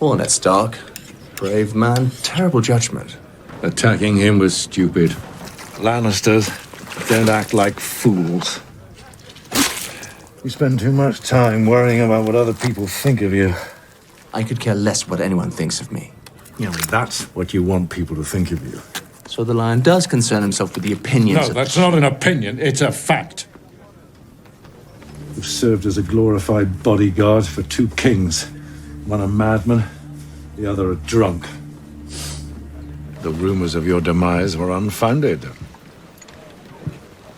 Poor Ned Stark. Brave man, terrible judgment. Attacking him was stupid. Lannisters don't act like fools. You spend too much time worrying about what other people think of you. I could care less what anyone thinks of me. You know, that's what you want people to think of you. So the Lion does concern himself with the opinions of... No, that's not an opinion, it's a fact. You've served as a glorified bodyguard for two kings. One a madman, the other a drunk. The rumors of your demise were unfounded.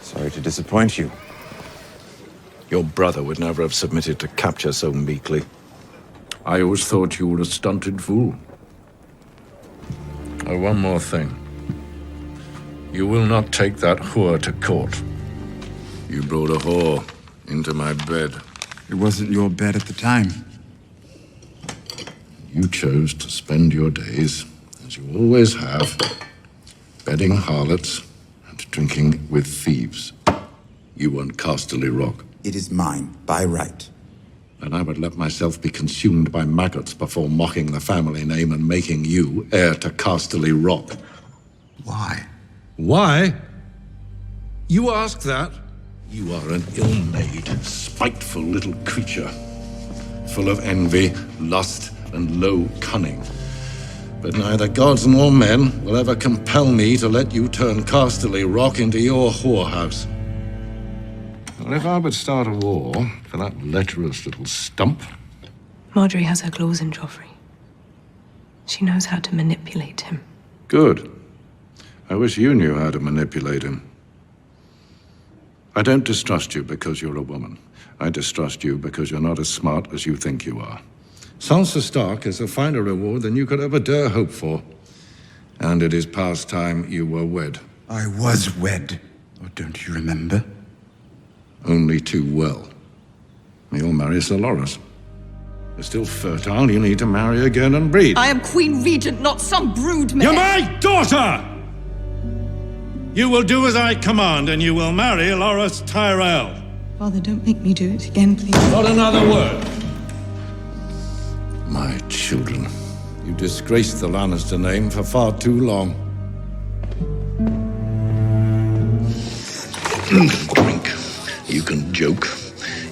Sorry to disappoint you. Your brother would never have submitted to capture so meekly. I always thought you were a stunted fool. Oh, one more thing. You will not take that whore to court. You brought a whore into my bed. It wasn't your bed at the time. You chose to spend your days, as you always have, bedding harlots and drinking with thieves. You want Casterly Rock. It is mine, by right. And I would let myself be consumed by maggots before mocking the family name and making you heir to Casterly Rock. Why? Why? You ask that? You are an ill-made, spiteful little creature, full of envy, lust, and low cunning. But neither gods nor men will ever compel me to let you turn Casterly Rock into your whorehouse. Well, if I would start a war for that lecherous little stump... Marjorie has her claws in Joffrey. She knows how to manipulate him. Good. I wish you knew how to manipulate him. I don't distrust you because you're a woman. I distrust you because you're not as smart as you think you are. Sansa Stark is a finer reward than you could ever dare hope for. And it is past time you were wed. I was wed. Or don't you remember? Only too well. You'll marry Sir Loras. You're still fertile, you need to marry again and breed. I am Queen Regent, not some brood mare. You're my daughter! You will do as I command, and you will marry Loras Tyrell. Father, don't make me do it again, please. Not another word. My children, you disgraced the Lannister name for far too long. You can drink, you can joke,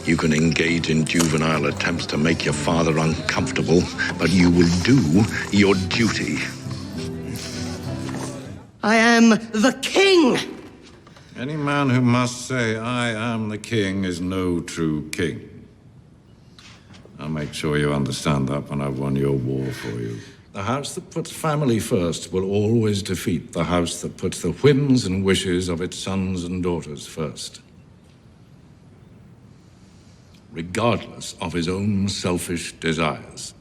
you can engage in juvenile attempts to make your father uncomfortable, but you will do your duty. I am the king! Any man who must say, I am the king, is no true king. I'll make sure you understand that when I've won your war for you. The house that puts family first will always defeat the house that puts the whims and wishes of its sons and daughters first. Regardless of his own selfish desires.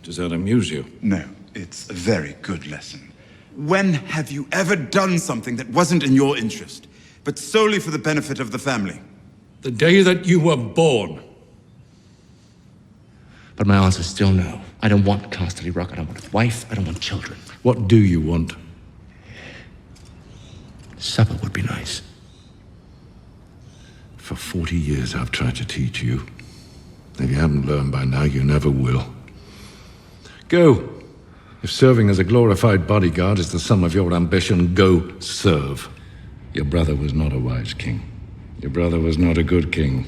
Does that amuse you? No, it's a very good lesson. When have you ever done something that wasn't in your interest, but solely for the benefit of the family? The day that you were born. But my answer's still no. I don't want Casterly Rock. I don't want a wife. I don't want children. What do you want? Supper would be nice. For 40 years I've tried to teach you. If you haven't learned by now, you never will. Go. If serving as a glorified bodyguard is the sum of your ambition, go serve. Your brother was not a wise king. Your brother was not a good king.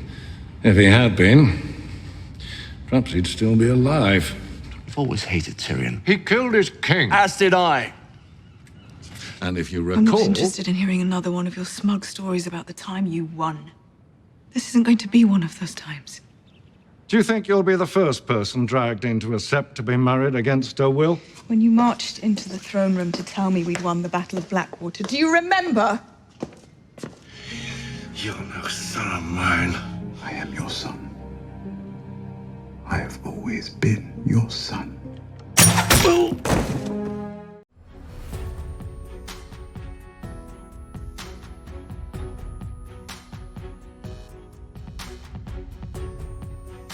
If he had been, perhaps he'd still be alive. I've always hated Tyrion. He killed his king. As did I. And if you I'm not recall... interested in hearing another one of your smug stories about the time you won. This isn't going to be one of those times. Do you think you'll be the first person dragged into a sept to be married against her will? When you marched into the throne room to tell me we'd won the Battle of Blackwater, do you remember? You're no son of mine. I am your son. I have always been your son. Well,